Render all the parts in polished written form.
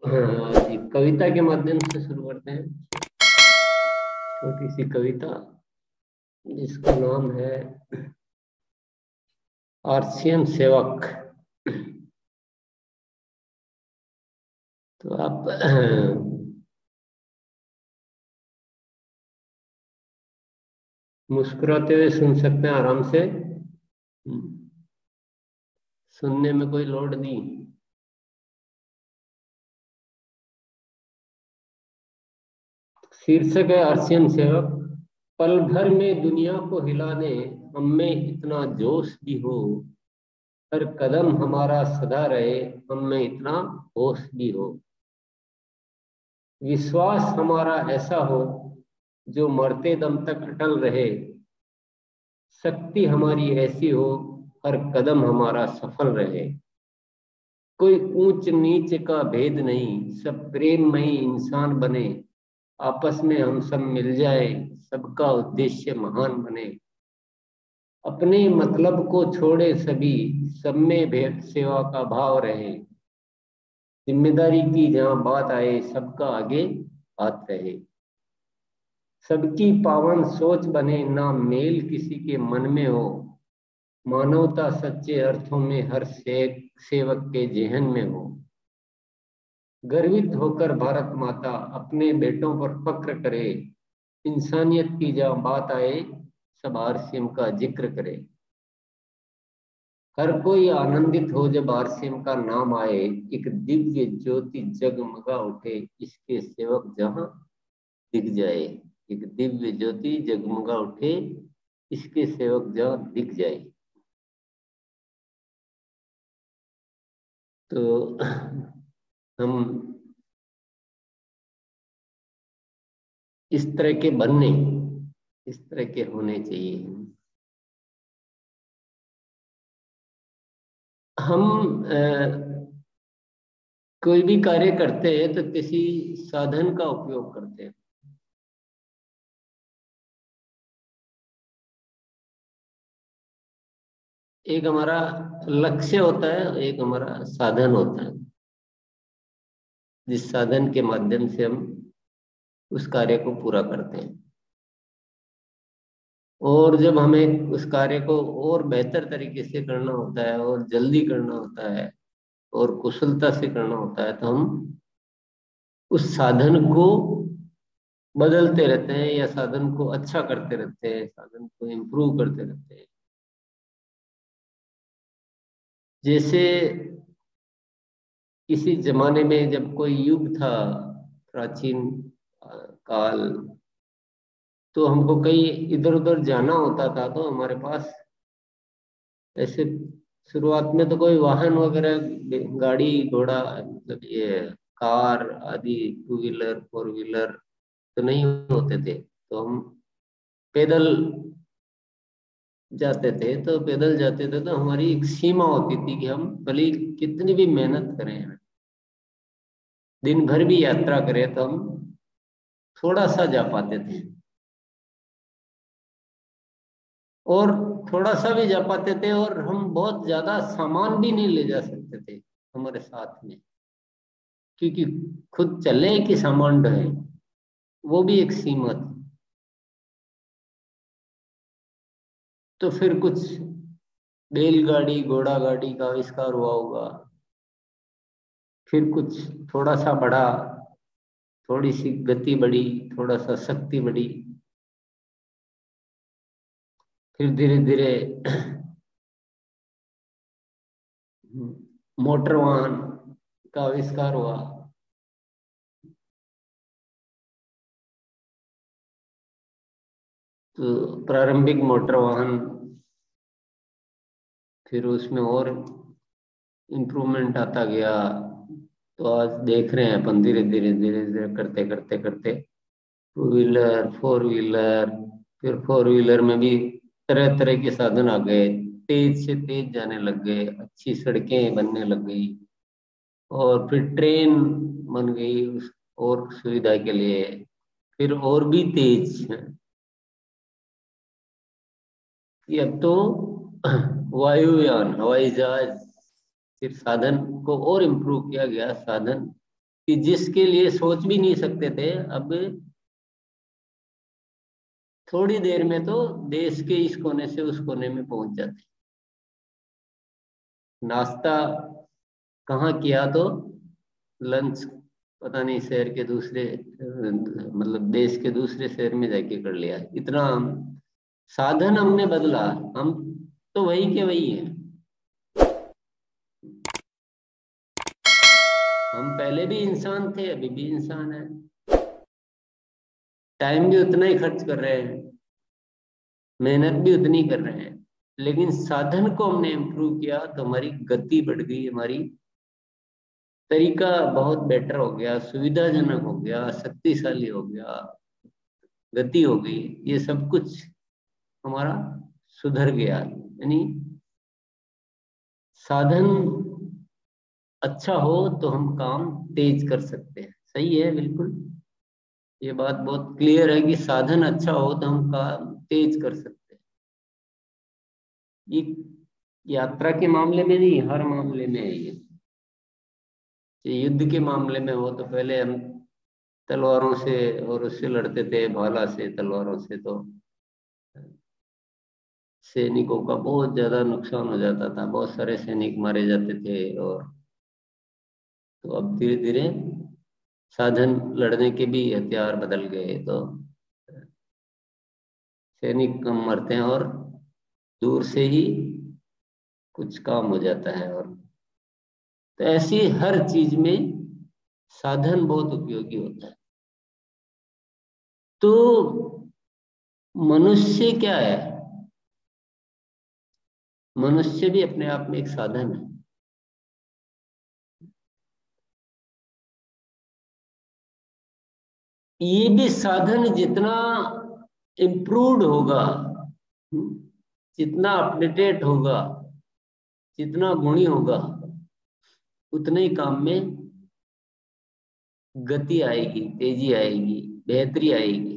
हाँ जी, कविता के माध्यम से शुरू करते हैं। छोटी सी कविता जिसका नाम है आरसीएम सेवक। तो आप मुस्कुराते हुए सुन सकते हैं आराम से। सुनने में कोई लोड नहीं। शीर्षक है आरसीएम सेवक। पल भर में दुनिया को हिला दे, हम में इतना जोश भी हो। हर कदम हमारा सदा रहे, हम में इतना होश भी हो। विश्वास हमारा ऐसा हो जो मरते दम तक अटल रहे। शक्ति हमारी ऐसी हो, हर कदम हमारा सफल रहे। कोई ऊंच नीच का भेद नहीं, सब प्रेममयी इंसान बने। आपस में हम सब मिल जाए, सबका उद्देश्य महान बने। अपने मतलब को छोड़े सभी, सब में भेद सेवा का भाव रहे। जिम्मेदारी की जहां बात आए, सबका आगे हाथ रहे। सबकी पावन सोच बने, ना मेल किसी के मन में हो। मानवता सच्चे अर्थों में हर सेवक के जेहन में हो। गर्वित होकर भारत माता अपने बेटों पर फक्र करे। इंसानियत की जहाँ बात आए, सब आरसीएम का जिक्र करे। हर कोई आनंदित हो जब आरसीएम का नाम आए। एक दिव्य ज्योति जगमगा उठे, इसके सेवक जहाँ दिख जाए। एक दिव्य ज्योति जगमगा उठे, इसके सेवक जहाँ दिख जाए। तो हम इस तरह के बनने, इस तरह के होने चाहिए। हम कोई भी कार्य करते हैं तो किसी साधन का उपयोग करते हैं। एक हमारा लक्ष्य होता है, एक हमारा साधन होता है, जिस साधन के माध्यम से हम उस कार्य को पूरा करते हैं। और जब हमें उस कार्य को और बेहतर तरीके से करना होता है और जल्दी करना होता है और कुशलता से करना होता है, तो हम उस साधन को बदलते रहते हैं या साधन को अच्छा करते रहते हैं, साधन को इम्प्रूव करते रहते हैं। जैसे किसी जमाने में जब कोई युग था, प्राचीन काल, तो हमको कहीं इधर उधर जाना होता था, तो हमारे पास ऐसे शुरुआत में तो कोई वाहन वगैरह, गाड़ी घोड़ा, मतलब ये कार आदि, टू व्हीलर फोर व्हीलर तो नहीं होते थे। तो हम पैदल जाते थे। तो पैदल जाते थे तो हमारी एक सीमा होती थी कि हम भले ही कितनी भी मेहनत करें, दिन भर भी यात्रा करें, तो हम थोड़ा सा जा पाते थे। और थोड़ा सा भी जा पाते थे और हम बहुत ज्यादा सामान भी नहीं ले जा सकते थे हमारे साथ में, क्योंकि खुद चले कि सामान ढोए, वो भी एक सीमा थी। तो फिर कुछ बैलगाड़ी घोड़ा गाड़ी का आविष्कार हुआ होगा। फिर कुछ थोड़ा सा बढ़ा, थोड़ी सी गति बढ़ी, थोड़ा सा शक्ति बढ़ी। फिर धीरे धीरे मोटर वाहन का आविष्कार हुआ। तो प्रारंभिक मोटर वाहन, फिर उसमें और इम्प्रूवमेंट आता गया। तो आज देख रहे हैं अपन, धीरे धीरे धीरे धीरे करते करते करते टू व्हीलर फोर व्हीलर, फिर फोर व्हीलर में भी तरह तरह के साधन आ गए। तेज से तेज जाने लग गए, अच्छी सड़कें बनने लग गई। और फिर ट्रेन बन गई उस और सुविधा के लिए। फिर और भी तेज कि अब तो वायुयान, हवाई जहाज। फिर साधन को और इम्प्रूव किया गया, साधन कि जिसके लिए सोच भी नहीं सकते थे, अब थोड़ी देर में तो देश के इस कोने से उस कोने में पहुंच जाते। नाश्ता कहाँ किया तो लंच पता नहीं शहर के दूसरे मतलब देश के दूसरे शहर में जाके कर लिया। इतना साधन हमने बदला, हम तो वही के वही हैं। हम पहले भी इंसान थे, अभी भी इंसान है, टाइम भी उतना ही खर्च कर रहे हैं, मेहनत भी उतनी कर रहे हैं, लेकिन साधन को हमने इम्प्रूव किया तो हमारी गति बढ़ गई, हमारी तरीका बहुत बेटर हो गया, सुविधाजनक हो गया, शक्तिशाली हो गया, गति हो गई, ये सब कुछ हमारा सुधर गया। यानी साधन अच्छा हो तो हम काम तेज कर सकते हैं। सही है, बिल्कुल ये बात बहुत क्लियर है कि साधन अच्छा हो तो हम काम तेज कर सकते हैं। ये यात्रा के मामले में नहीं, हर मामले में है ये। युद्ध के मामले में हो तो पहले हम तलवारों से और उससे लड़ते थे, भाला से, तलवारों से, तो सैनिकों का बहुत ज्यादा नुकसान हो जाता था, बहुत सारे सैनिक मारे जाते थे। और तो अब धीरे धीरे साधन लड़ने के भी हथियार बदल गए, तो सैनिक कम मरते हैं और दूर से ही कुछ काम हो जाता है। और तो ऐसी हर चीज में साधन बहुत उपयोगी होता है। तो मनुष्य क्या है? मनुष्य भी अपने आप में एक साधन है। ये भी साधन जितना इम्प्रूव्ड होगा, जितना अपडेटेड होगा, जितना गुणी होगा, उतने ही काम में गति आएगी, तेजी आएगी, बेहतरी आएगी।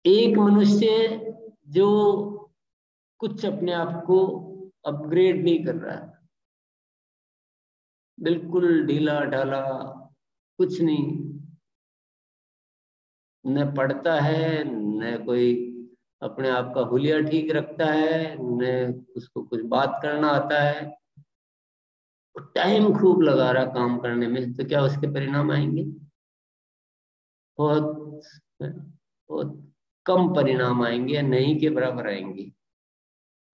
एक मनुष्य जो कुछ अपने आप को अपग्रेड नहीं कर रहा है, बिल्कुल ढीला ढाला, कुछ नहीं, न पढ़ता है, न कोई अपने आप का हुलिया ठीक रखता है, न उसको कुछ बात करना आता है, टाइम खूब लगा रहा काम करने में, तो क्या उसके परिणाम आएंगे? बहुत बहुत कम परिणाम आएंगे, या नहीं के बराबर आएंगे।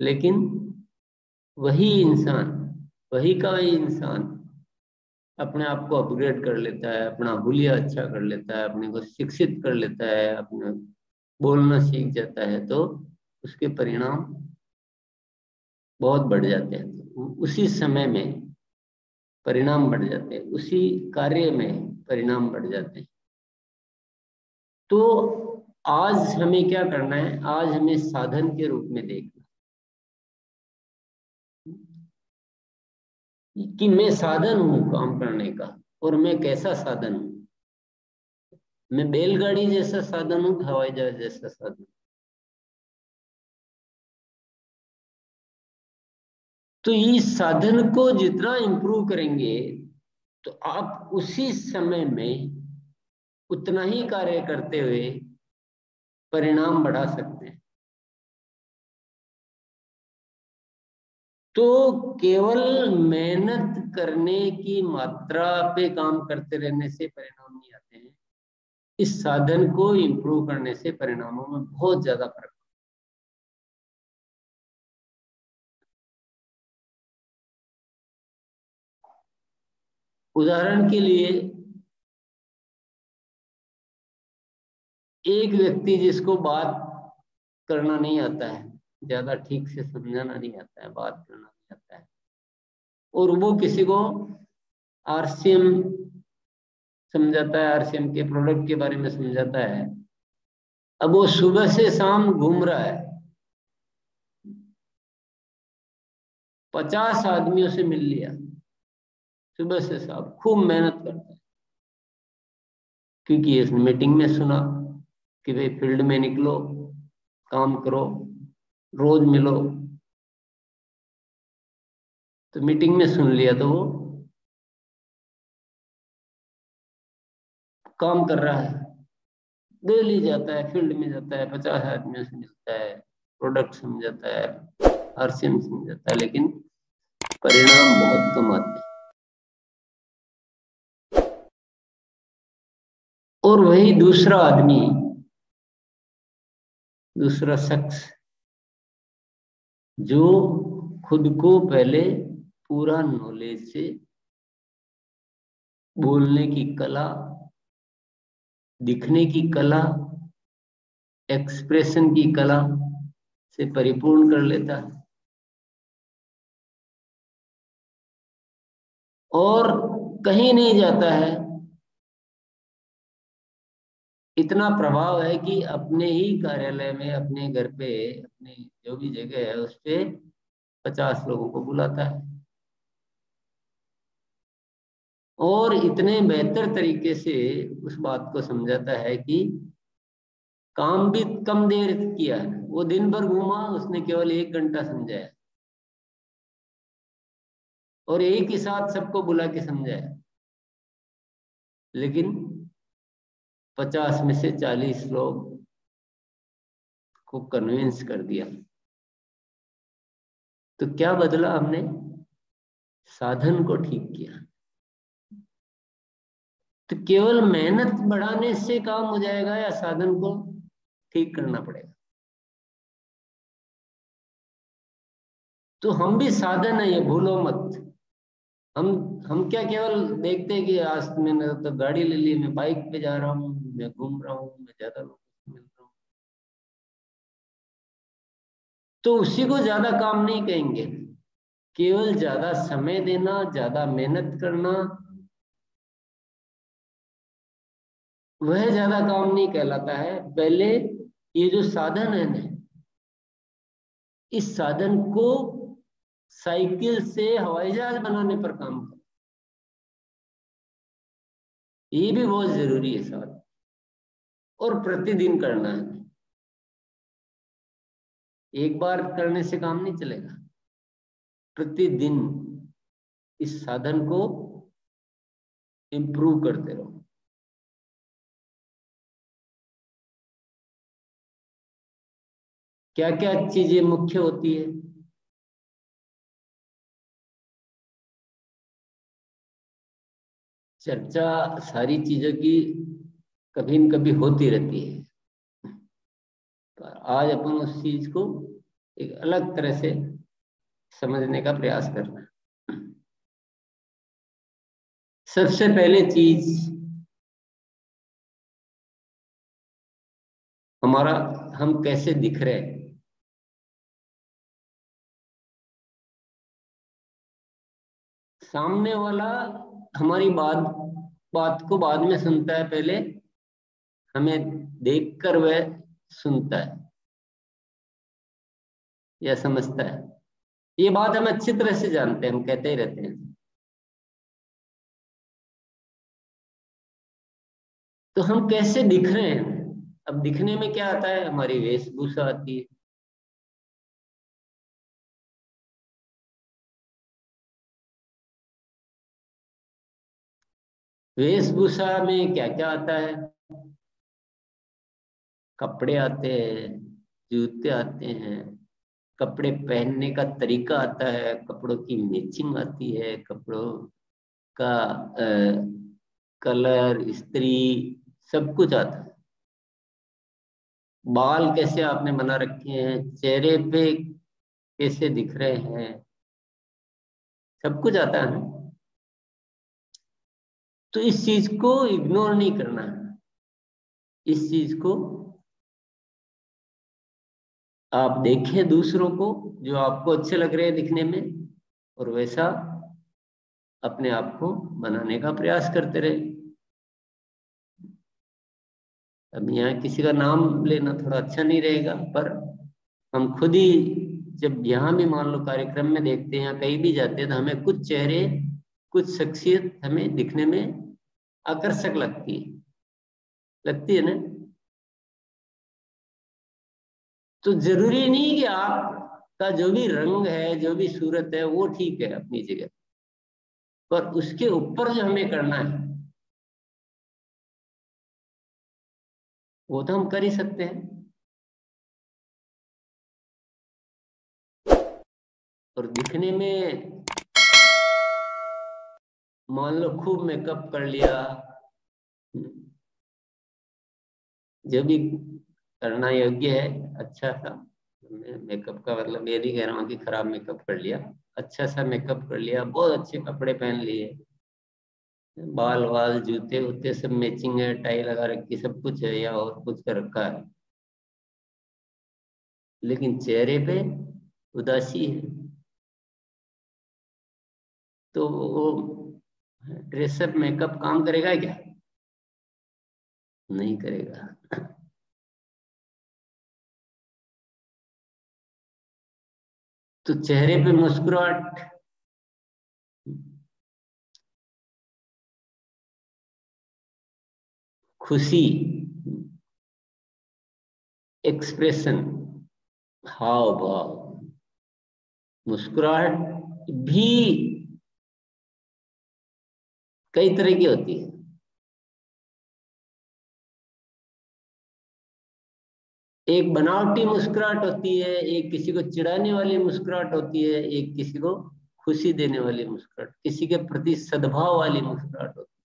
लेकिन वही इंसान, वही का वही इंसान अपने आप को अपग्रेड कर लेता है, अपना हुलिया अच्छा कर लेता है, अपने को शिक्षित कर लेता है, अपना बोलना सीख जाता है, तो उसके परिणाम बहुत बढ़ जाते हैं। तो उसी समय में परिणाम बढ़ जाते हैं, उसी कार्य में परिणाम बढ़ जाते हैं। तो आज हमें क्या करना है? आज हमें साधन के रूप में देखना कि मैं साधन हूं काम करने का, और मैं कैसा साधन हूं। मैं बैलगाड़ी जैसा साधन हूं, हवाई जहाज जैसा साधन। तो इस साधन को जितना इंप्रूव करेंगे तो आप उसी समय में उतना ही कार्य करते हुए परिणाम बढ़ा सकते हैं। तो केवल मेहनत करने की मात्रा पे काम करते रहने से परिणाम नहीं आते हैं, इस साधन को इंप्रूव करने से परिणामों में बहुत ज्यादा फर्क। उदाहरण के लिए, एक व्यक्ति जिसको बात करना नहीं आता है, ज्यादा ठीक से समझाना नहीं आता है, बात करना नहीं आता है, और वो किसी को आरसीएम समझाता है, आरसीएम के प्रोडक्ट के बारे में समझाता है। अब वो सुबह से शाम घूम रहा है, 50 आदमियों से मिल लिया, सुबह से शाम खूब मेहनत करता है, क्योंकि इस मीटिंग में सुना कि भाई फील्ड में निकलो, काम करो, रोज मिलो, तो मीटिंग में सुन लिया तो वो काम कर रहा है, डेली जाता है, फील्ड में जाता है, 50 आदमियों से मिलता है, प्रोडक्ट समझाता है, आरसीएम समझाता है, लेकिन परिणाम बहुत कम आते हैं। और वही दूसरा आदमी, दूसरा शख्स जो खुद को पहले पूरा नॉलेज से, बोलने की कला, दिखने की कला, एक्सप्रेशन की कला से परिपूर्ण कर लेता है, और कहीं नहीं जाता है। इतना प्रभाव है कि अपने ही कार्यालय में, अपने घर पे, अपने जो भी जगह है उस पे 50 लोगों को बुलाता है, और इतने बेहतर तरीके से उस बात को समझाता है कि काम भी कम देर किया है। वो दिन भर घूमा, उसने केवल 1 घंटा समझाया, और एक ही साथ सबको बुला के समझाया, लेकिन 50 में से 40 लोग को कन्विंस कर दिया। तो क्या बदला हमने? साधन को ठीक किया। तो केवल मेहनत बढ़ाने से काम हो जाएगा या साधन को ठीक करना पड़ेगा? तो हम भी साधन है, ये भूलो मत। हम हम क्या केवल देखते हैं कि आज मैंने तो गाड़ी ले ली, मैं बाइक पे जा रहा हूँ, मैं घूम रहा हूँ, मैं ज्यादा लोगों से मिल रहा हूँ, तो उसी को ज्यादा काम नहीं कहेंगे। केवल ज्यादा समय देना, ज्यादा मेहनत करना, वह ज्यादा काम नहीं कहलाता है। पहले ये जो साधन है ना, इस साधन को साइकिल से हवाई जहाज बनाने पर काम करो, ये भी बहुत जरूरी है साथ, और प्रतिदिन करना है। एक बार करने से काम नहीं चलेगा, प्रतिदिन इस साधन को इम्प्रूव करते रहो। क्या क्या चीजें मुख्य होती है? चर्चा सारी चीजों की कभी न कभी होती रहती है, पर आज अपन उस चीज को एक अलग तरह से समझने का प्रयास करना है। सबसे पहले चीज हमारा, हम कैसे दिख रहे हैं। सामने वाला हमारी बात बात को बाद में सुनता है, पहले हमें देखकर वह सुनता है या समझता है। ये बात हम अच्छी तरह से जानते हैं, हम कहते ही रहते हैं। तो हम कैसे दिख रहे हैं? अब दिखने में क्या आता है? हमारी वेशभूषा आती है। वेशभूषा में क्या क्या आता है? कपड़े आते हैं, जूते आते हैं, कपड़े पहनने का तरीका आता है, कपड़ों की मैचिंग आती है, कपड़ों का कलर, इस्त्री, सब कुछ आता है। बाल कैसे आपने बना रखे हैं, चेहरे पे कैसे दिख रहे हैं, सब कुछ आता है ना। तो इस चीज को इग्नोर नहीं करना है। इस चीज को आप देखें दूसरों को, जो आपको अच्छे लग रहे हैं दिखने में, और वैसा अपने आप को बनाने का प्रयास करते रहे। अब यहाँ किसी का नाम लेना थोड़ा अच्छा नहीं रहेगा, पर हम खुद ही जब यहाँ भी मान लो कार्यक्रम में देखते हैं या कहीं भी जाते हैं, तो हमें कुछ चेहरे, कुछ शख्सियत हमें दिखने में आकर्षक लगती है ना। तो जरूरी नहीं कि आप का जो भी रंग है, जो भी सूरत है, वो ठीक है अपनी जगह, पर उसके ऊपर जो हमें करना है वो तो हम कर ही सकते हैं। और दिखने में मान लो खूब मेकअप कर लिया, जो भी करना योग्य है, अच्छा सा मेकअप का मतलब ये नहीं कह रहा हूँ कि खराब मेकअप कर लिया, अच्छा सा मेकअप कर लिया, बहुत अच्छे कपड़े पहन लिए, बाल वाल जूते उते सब मैचिंग है, टाई लगा रखी, सब कुछ है या और कुछ कर रखा है, लेकिन चेहरे पे उदासी है, तो वो ड्रेसअप मेकअप काम करेगा क्या? नहीं करेगा। तो चेहरे पे मुस्कुराहट, खुशी, एक्सप्रेशन, हाव भाव, मुस्कुराहट भी कई तरह की होती है। एक बनावटी मुस्कुराहट होती है, एक किसी को चिढ़ाने वाली मुस्कुराहट होती है, एक किसी को खुशी देने वाली मुस्कुराहट, किसी के प्रति सद्भाव वाली मुस्कुराहट होती है।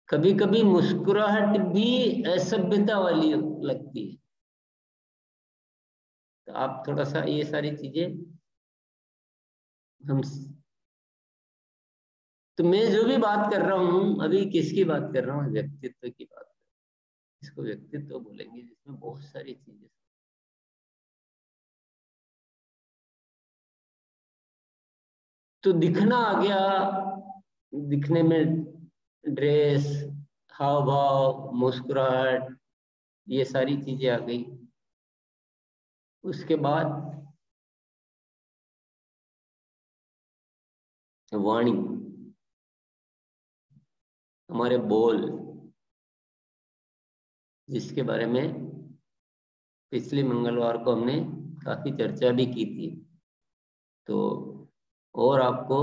कभी कभी मुस्कुराहट भी असभ्यता वाली लगती है। तो आप थोड़ा सा ये सारी चीजें हम, तो मैं जो भी बात कर रहा हूँ अभी किसकी बात कर रहा हूँ? व्यक्तित्व की बात। इसको व्यक्तित्व बोलेंगे, जिसमें बहुत सारी चीजें। तो दिखना आ गया, दिखने में ड्रेस, हाव भाव, मुस्कुराहट, ये सारी चीजें आ गई। उसके बाद वाणी, हमारे बोल, जिसके बारे में पिछले मंगलवार को हमने काफी चर्चा भी की थी। तो और आपको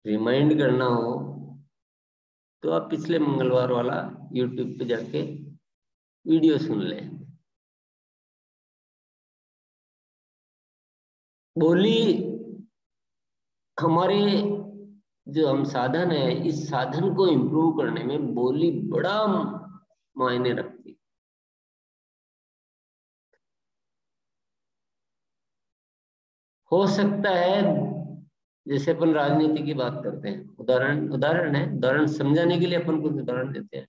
रिमाइंड करना हो तो आप पिछले मंगलवार वाला यूट्यूब पे जाके वीडियो सुन लें। बोली हमारे, जो हम साधन है, इस साधन को इम्प्रूव करने में बोली बड़ा मायने रखती है। हो सकता है जैसे अपन राजनीति की बात करते हैं, उदाहरण उदाहरण है, उदाहरण समझाने के लिए अपन कुछ उदाहरण देते हैं।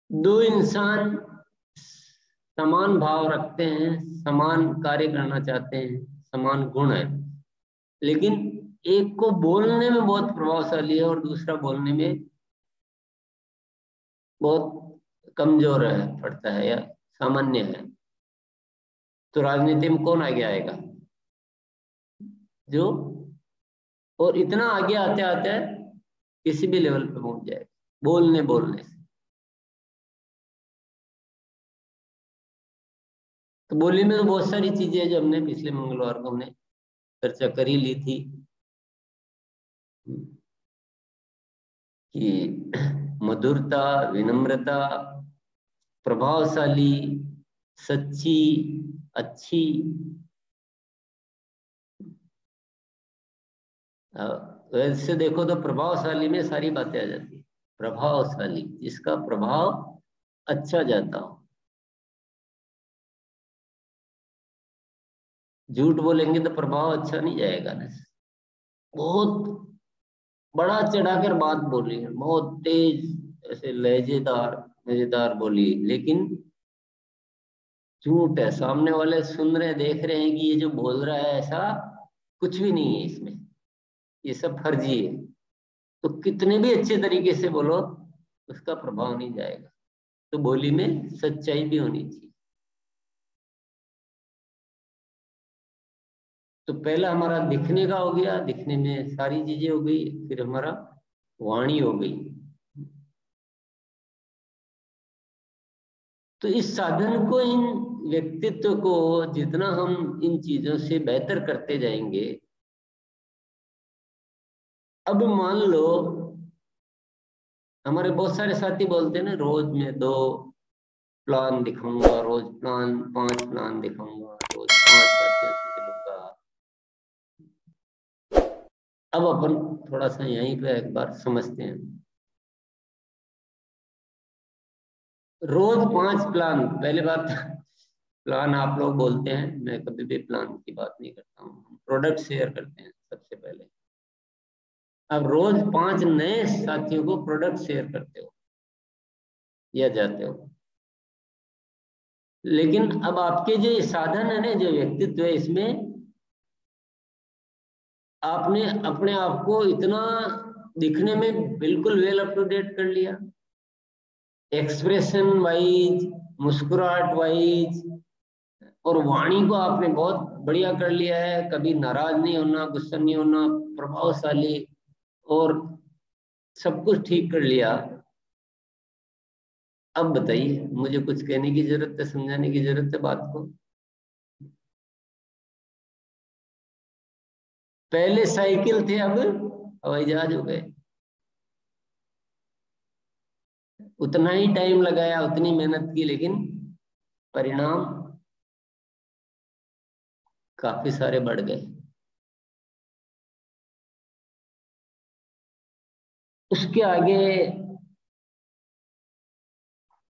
दो इंसान समान भाव रखते हैं, समान कार्य करना चाहते हैं, समान गुण है, लेकिन एक को बोलने में बहुत प्रभावशाली है और दूसरा बोलने में बहुत कमजोर है, पड़ता है या सामान्य है। तो राजनीति में कौन आगे आएगा? जो, और इतना आगे आते आते किसी भी लेवल पे पहुंच जाएगा बोलने बोलने से। तो बोली में तो बहुत सारी चीजें हैं जो हमने पिछले मंगलवार को हमने चर्चा कर ही ली थी, कि मधुरता, विनम्रता, प्रभावशाली, सच्ची, अच्छी, वैसे देखो तो प्रभावशाली में सारी बातें आ जाती है। प्रभावशाली, जिसका प्रभाव अच्छा जाता हो। झूठ बोलेंगे तो प्रभाव अच्छा नहीं जाएगा ना। बहुत बड़ा चढ़ाकर बात बोली है, बहुत तेज ऐसे लहजेदार मजेदार बोली, लेकिन झूठ है। सामने वाले सुन रहे, देख रहे हैं कि ये जो बोल रहा है ऐसा कुछ भी नहीं है इसमें, ये सब फर्जी है। तो कितने भी अच्छे तरीके से बोलो, उसका प्रभाव नहीं जाएगा। तो बोली में सच्चाई भी होनी चाहिए। तो पहला हमारा दिखने का हो गया, दिखने में सारी चीजें हो गई। फिर हमारा वाणी हो गई। तो इस साधन को, इन व्यक्तित्व को जितना हम इन चीजों से बेहतर करते जाएंगे, अब मान लो हमारे बहुत सारे साथी बोलते हैं ना, रोज मैं 2 प्लान दिखाऊंगा, रोज 5 प्लान दिखाऊंगा, रोज 5 साथियों से मिलूंगा। अब अपन थोड़ा सा यहीं पे एक बार समझते हैं। रोज 5 प्लान, पहले बात प्लान आप लोग बोलते हैं, मैं कभी भी प्लान की बात नहीं करता हूँ, प्रोडक्ट शेयर करते हैं सबसे पहले। अब रोज 5 नए साथियों को प्रोडक्ट शेयर करते हो या जाते हो, लेकिन अब आपके जो साधन है ना, जो व्यक्तित्व है, इसमें आपने अपने आप को इतना दिखने में बिल्कुल वेल अप टू डेट कर लिया, एक्सप्रेशन वाइज, मुस्कुराहट वाइज, और वाणी को आपने बहुत बढ़िया कर लिया है, कभी नाराज नहीं होना, गुस्सा नहीं होना, प्रभावशाली, और सब कुछ ठीक कर लिया। अब बताइए, मुझे कुछ कहने की जरूरत है, समझाने की जरूरत है बात को? पहले साइकिल थे, अब हवाई जहाज हो गए। उतना ही टाइम लगाया, उतनी मेहनत की, लेकिन परिणाम काफी सारे बढ़ गए। उसके आगे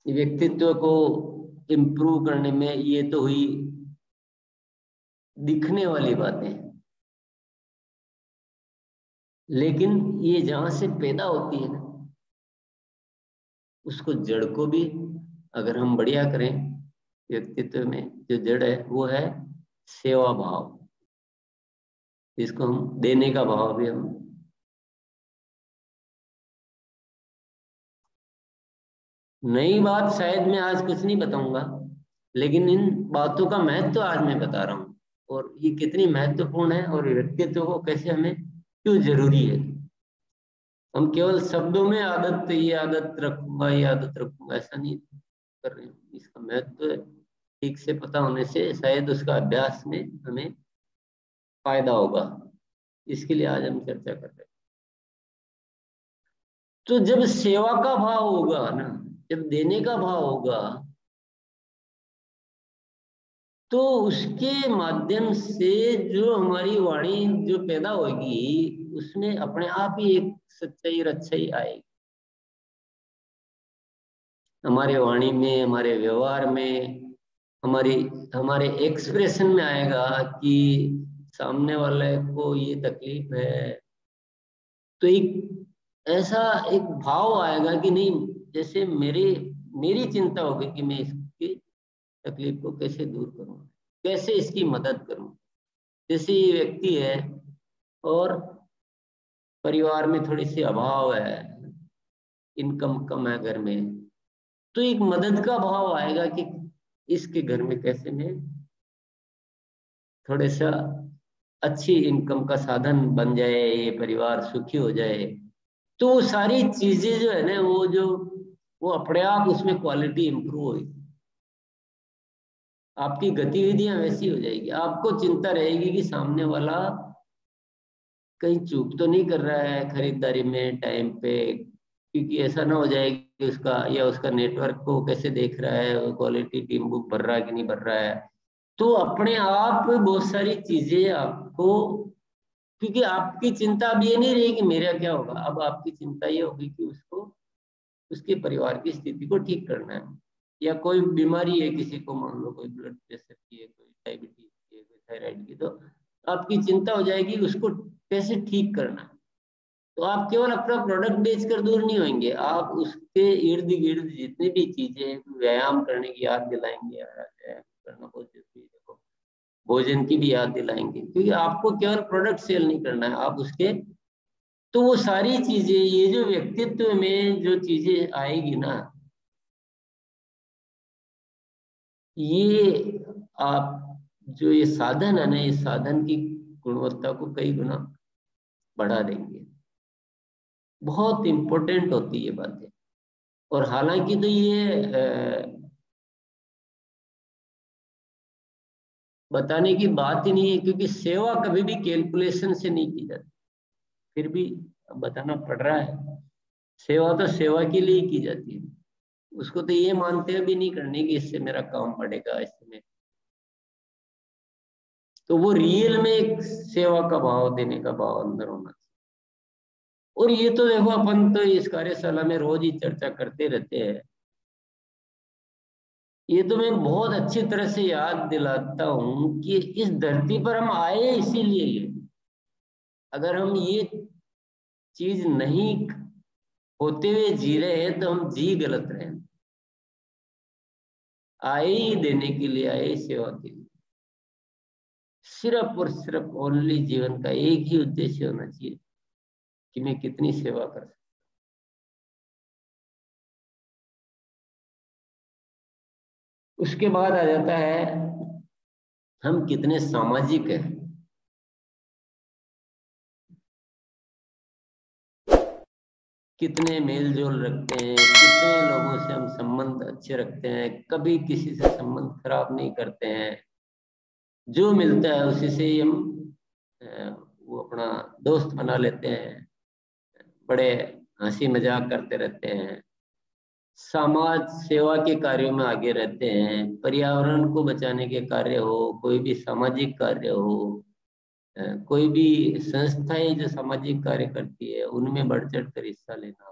व्यक्तित्व को इम्प्रूव करने में, ये तो हुई दिखने वाली बातें, लेकिन ये जहां से पैदा होती है ना, उसको जड़ को भी अगर हम बढ़िया करें, व्यक्तित्व में जो जड़ है वो है सेवा भाव, जिसको हम देने का भाव भी हम। नई बात शायद मैं आज कुछ नहीं बताऊंगा, लेकिन इन बातों का महत्व आज मैं बता रहा हूँ, और ये कितनी महत्वपूर्ण है, और व्यक्तित्व को कैसे हमें क्यों जरूरी है। हम केवल शब्दों में आदत, ये आदत रखूंगा, ये आदत रखूंगा, ऐसा नहीं कर रहे हैं। इसका महत्व ठीक से पता होने से शायद उसका अभ्यास में हमें फायदा होगा, इसके लिए आज हम चर्चा कर रहे हैं। तो जब सेवा का भाव होगा ना, जब देने का भाव होगा, तो उसके माध्यम से जो हमारी वाणी जो पैदा होगी, उसमें अपने आप ही एक सच्चाई और अच्छाई आएगी, हमारे वाणी में, हमारे व्यवहार में, हमारी हमारे एक्सप्रेशन में आएगा कि सामने वाले को ये तकलीफ है। तो एक ऐसा एक भाव आएगा कि नहीं, जैसे मेरी मेरी चिंता होगी कि मैं इसकी तकलीफ को कैसे दूर करूं, कैसे इसकी मदद करूं। जैसे ये व्यक्ति है और परिवार में थोड़ी सी अभाव है, इनकम कम है घर में, तो एक मदद का भाव आएगा कि इसके घर में कैसे मैं थोड़ा सा अच्छी इनकम का साधन बन जाए, ये परिवार सुखी हो जाए। तो वो सारी चीजें जो है ना, वो अपने आप उसमें क्वालिटी इंप्रूव होगी, आपकी गतिविधियां वैसी हो जाएगी, आपको चिंता रहेगी कि सामने वाला कहीं चूक तो नहीं कर रहा है खरीदारी में टाइम पे, क्योंकि ऐसा ना हो जाए कि उसका या उसका नेटवर्क को कैसे देख रहा है, क्वालिटी टीम बुक भर रहा है कि नहीं भर रहा है। तो अपने आप बहुत सारी चीजें आपको, क्योंकि आपकी चिंता अब ये नहीं रही कि मेरा क्या होगा, अब आपकी चिंता ये होगी कि उसको उसके परिवार की स्थिति को ठीक करना है, या कोई बीमारी है किसी को, मान लो कोई ब्लड प्रेशर की है, कोई डायबिटीज की है, कोई थायराइड की, तो आपकी चिंता हो जाएगी उसको कैसे ठीक करना है। तो आप केवल अपना प्रोडक्ट बेचकर दूर नहीं होंगे, आप उसके इर्द गिर्द जितनी भी चीजें, व्यायाम करने की याद दिलाएंगे, व्यायाम करना बहुत जरूरी है, देखो भोजन की भी याद दिलाएंगे, क्योंकि आपको केवल प्रोडक्ट सेल नहीं करना है, आप उसके, तो वो सारी चीजें, ये जो व्यक्तित्व में जो चीजें आएगी ना, ये आप जो ये साधन है ना, ये साधन की गुणवत्ता को कई गुना बढ़ा देंगे। बहुत इंपॉर्टेंट होती है ये बातें। और हालांकि तो ये बताने की बात ही नहीं है, क्योंकि सेवा कभी भी कैलकुलेशन से नहीं की जाती। फिर भी अब बताना पड़ रहा है। सेवा तो सेवा के लिए ही की जाती है। उसको तो ये मानते हैं भी नहीं करने की इससे मेरा काम बढ़ेगा, इससे में तो वो रियल में एक सेवा का भाव, देने का भाव अंदर होना चाहिए। और ये तो देखो अपन तो इस कार्यशाला में रोज ही चर्चा करते रहते हैं। ये तो मैं बहुत अच्छी तरह से याद दिलाता हूं कि इस धरती पर हम आए इसीलिए ये। अगर हम ये चीज नहीं होते हुए जी रहे हैं तो हम जी गलत रहे हैं। आए ही देने के लिए, आए सेवा के लिए। सिर्फ और सिर्फ ओनली जीवन का एक ही उद्देश्य होना चाहिए कि मैं कितनी सेवा कर सकता। उसके बाद आ जाता है हम कितने सामाजिक हैं, कितने मेल जोल रखते हैं, कितने लोगों से हम संबंध अच्छे रखते हैं, कभी किसी से संबंध खराब नहीं करते हैं। जो मिलता है उसी से ही हम वो अपना दोस्त बना लेते हैं, बड़े हंसी मजाक करते रहते हैं, समाज सेवा के कार्यों में आगे रहते हैं, पर्यावरण को बचाने के कार्य हो, कोई भी सामाजिक कार्य हो, कोई भी संस्थाएं जो सामाजिक कार्य करती है उनमें बढ़ चढ़ कर हिस्सा लेना।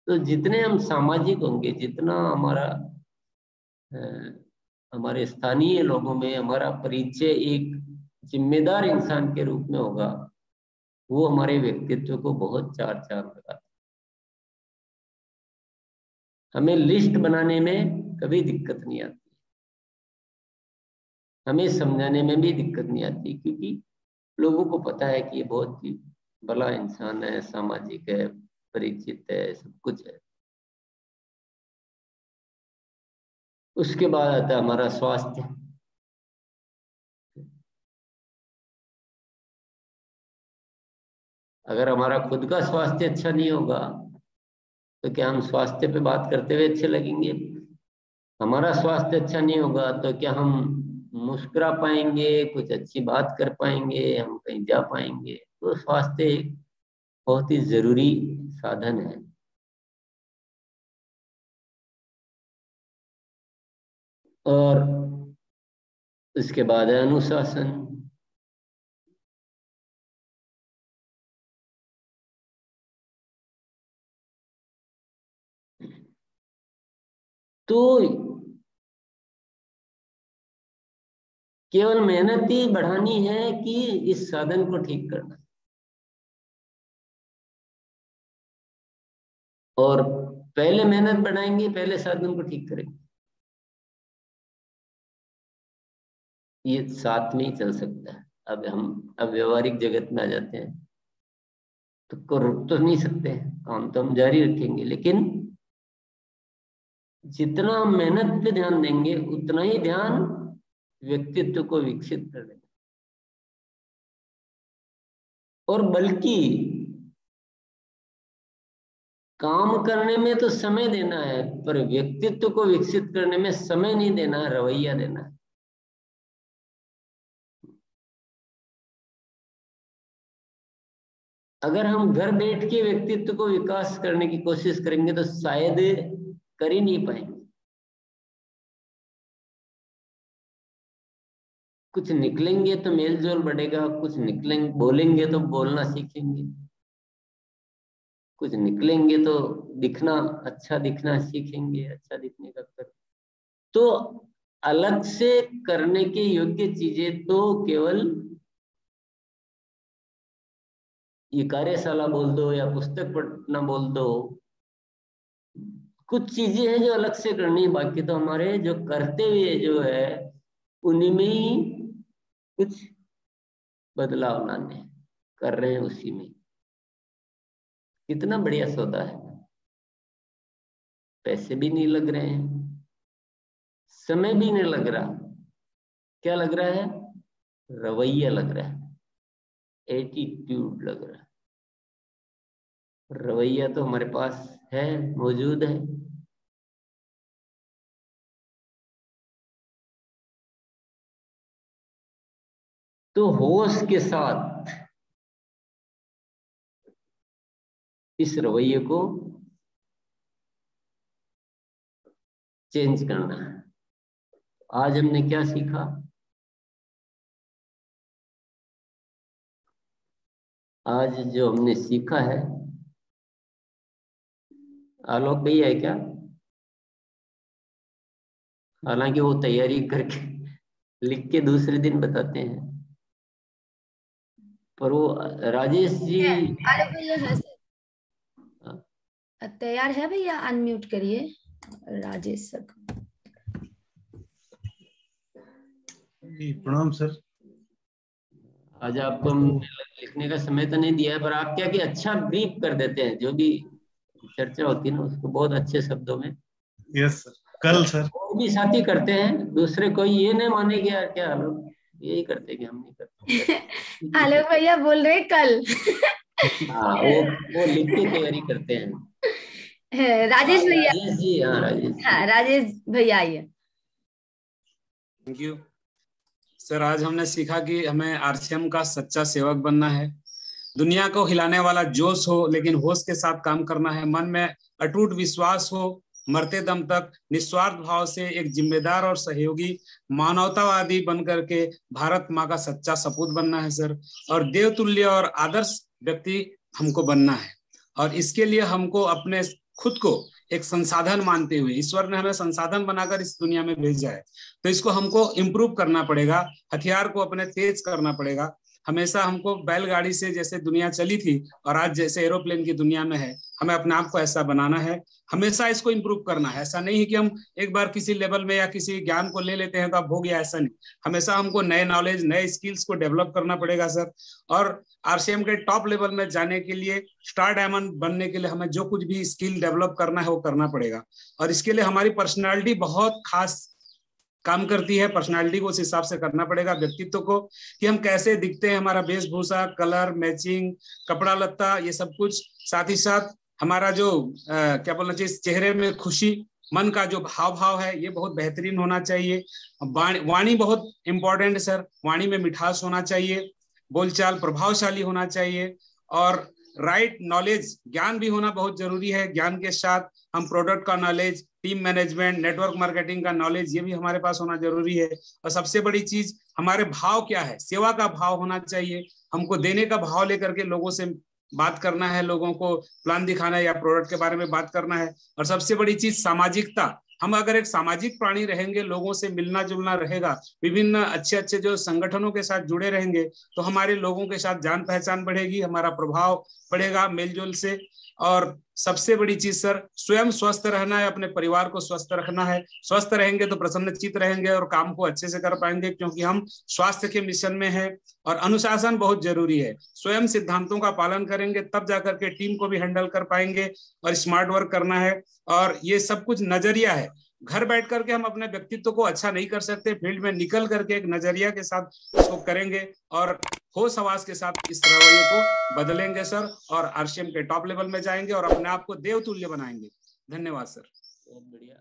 तो जितने हम सामाजिक होंगे, जितना अ, हमारे स्थानीय लोगों में हमारा परिचय एक जिम्मेदार इंसान के रूप में होगा, वो हमारे व्यक्तित्व को बहुत चार चांद लगाता है। हमें लिस्ट बनाने में कभी दिक्कत नहीं आती, हमें समझाने में भी दिक्कत नहीं आती, क्योंकि लोगों को पता है कि ये बहुत ही भला इंसान है, सामाजिक है, परिचित है, सब कुछ है। उसके बाद आता है हमारा स्वास्थ्य। अगर हमारा खुद का स्वास्थ्य अच्छा नहीं होगा तो क्या हम स्वास्थ्य पे बात करते हुए अच्छे लगेंगे? हमारा स्वास्थ्य अच्छा नहीं होगा तो क्या हम मुस्कुरा पाएंगे, कुछ अच्छी बात कर पाएंगे, हम कहीं जा पाएंगे? तो स्वास्थ्य एक बहुत ही जरूरी साधन है। और उसके बाद है अनुशासन। तो केवल मेहनत ही बढ़ानी है कि इस साधन को ठीक करना? और पहले मेहनत बढ़ाएंगे, पहले साधन को ठीक करेंगे, ये साथ में ही चल सकता है। अब व्यवहारिक जगत में आ जाते हैं तो रुक तो नहीं सकते, काम तो हम जारी रखेंगे, लेकिन जितना हम मेहनत पे ध्यान देंगे उतना ही ध्यान व्यक्तित्व को विकसित करने में। और बल्कि काम करने में तो समय देना है, पर व्यक्तित्व को विकसित करने में समय नहीं देना है, रवैया देना है। अगर हम घर बैठ के व्यक्तित्व को विकास करने की कोशिश करेंगे तो शायद कर ही नहीं पाएंगे। कुछ निकलेंगे तो मेल जोल बढ़ेगा, कुछ निकलेंगे बोलेंगे तो बोलना सीखेंगे, कुछ निकलेंगे तो दिखना, अच्छा दिखना सीखेंगे, अच्छा दिखने का कर। तो अलग से करने के योग्य चीजें तो केवल ये कार्यशाला बोल दो या पुस्तक पढ़ना बोल दो, कुछ चीजें हैं जो अलग से करनी है, बाकी तो हमारे जो करते हुए जो है उन्हीं में ही कुछ बदलाव लाने हैं, कर रहे हैं उसी में। कितना बढ़िया सौदा है, पैसे भी नहीं लग रहे हैं, समय भी नहीं लग रहा। क्या लग रहा है? रवैया लग रहा है, एटीट्यूड लग रहा है। रवैया तो हमारे पास है, मौजूद है। तो होश के साथ इस रवैये को चेंज करना है। आज हमने क्या सीखा? आज जो हमने सीखा है, आलोक भैया है क्या? हालांकि वो तैयारी करके लिख के दूसरे दिन बताते हैं, पर वो राजेश जी आलोक भैया है तैयार है भैया, अनम्यूट करिए राजेश सर। प्रणाम सर। आज आपको लिखने का समय तो नहीं दिया है, पर आप क्या कि अच्छा ब्रीफ कर देते हैं, जो भी चर्चा होती है ना उसको बहुत अच्छे शब्दों में। Yes sir. कल सर वो भी साथी करते हैं, दूसरे कोई ये नहीं माने कि यार क्या लोग यही करते कि हम नहीं करते। आलोक भैया बोल रहे कल। हाँ, वो लिख के तैयारी करते हैं। राजेश भैया। राजेश जी, हाँ राजेश। हाँ राजेश भैया आइए। Thank you sir. आज हमने सीखा कि हमें आरसीएम का सच्चा सेवक बनना है। दुनिया को हिलाने वाला जोश हो, लेकिन होश के साथ काम करना है। मन में अटूट विश्वास हो, मरते दम तक निस्वार्थ भाव से एक जिम्मेदार और सहयोगी मानवतावादी बनकर के भारत माँ का सच्चा सपूत बनना है सर। और देवतुल्य और आदर्श व्यक्ति हमको बनना है। और इसके लिए हमको अपने खुद को एक संसाधन मानते हुए, ईश्वर ने हमें संसाधन बनाकर इस दुनिया में भेजा है, तो इसको हमको इम्प्रूव करना पड़ेगा, हथियार को अपने तेज करना पड़ेगा। हमेशा हमको बैलगाड़ी से जैसे दुनिया चली थी और आज जैसे एरोप्लेन की दुनिया में है, हमें अपने आप को ऐसा बनाना है। हमेशा इसको इम्प्रूव करना है। ऐसा नहीं है कि हम एक बार किसी लेवल में या किसी ज्ञान को ले लेते हैं तो अब हो गया, ऐसा नहीं। हमेशा हमको नए नॉलेज, नए स्किल्स को डेवलप करना पड़ेगा सर। और आरसीएम के टॉप लेवल में जाने के लिए, स्टार डायमंड बनने के लिए हमें जो कुछ भी स्किल डेवलप करना है वो करना पड़ेगा। और इसके लिए हमारी पर्सनैलिटी बहुत खास काम करती है। पर्सनालिटी को उस हिसाब से करना पड़ेगा, व्यक्तित्व को, कि हम कैसे दिखते हैं, हमारा वेशभूषा, कलर मैचिंग, कपड़ा लत्ता, ये सब कुछ। साथ ही साथ हमारा जो क्या बोलना चाहिए, चेहरे में खुशी, मन का जो भाव भाव है, ये बहुत बेहतरीन होना चाहिए। वाणी बहुत इंपॉर्टेंट है सर। वाणी में मिठास होना चाहिए, बोलचाल प्रभावशाली होना चाहिए, और राइट नॉलेज, ज्ञान भी होना बहुत जरूरी है। ज्ञान के साथ हम प्रोडक्ट का knowledge, team management, network marketing का नॉलेज, ये भी हमारे पास होना जरूरी है। और सबसे बड़ी चीज, हमारे भाव क्या है, सेवा का भाव होना चाहिए। हमको देने का भाव लेकर के लोगों से बात करना है, लोगों को प्लान दिखाना है या प्रोडक्ट के बारे में बात करना है। और सबसे बड़ी चीज सामाजिकता। हम अगर एक सामाजिक प्राणी रहेंगे, लोगों से मिलना जुलना रहेगा, विभिन्न अच्छे अच्छे जो संगठनों के साथ जुड़े रहेंगे, तो हमारे लोगों के साथ जान पहचान बढ़ेगी, हमारा प्रभाव बढ़ेगा मेलजोल से। और सबसे बड़ी चीज सर, स्वयं स्वस्थ रहना है, अपने परिवार को स्वस्थ रखना है। स्वस्थ रहेंगे तो प्रसन्नचित्त रहेंगे और काम को अच्छे से कर पाएंगे, क्योंकि हम स्वास्थ्य के मिशन में हैं। और अनुशासन बहुत जरूरी है। स्वयं सिद्धांतों का पालन करेंगे तब जाकर के टीम को भी हैंडल कर पाएंगे। और स्मार्ट वर्क करना है। और ये सब कुछ नजरिया है। घर बैठ करके हम अपने व्यक्तित्व को अच्छा नहीं कर सकते, फील्ड में निकल करके एक नजरिया के साथ इसको करेंगे और होश हवास के साथ इस रवैये को बदलेंगे सर, और आरसीएम के टॉप लेवल में जाएंगे और अपने आप को देवतुल्य बनाएंगे। धन्यवाद सर। बहुत बढ़िया।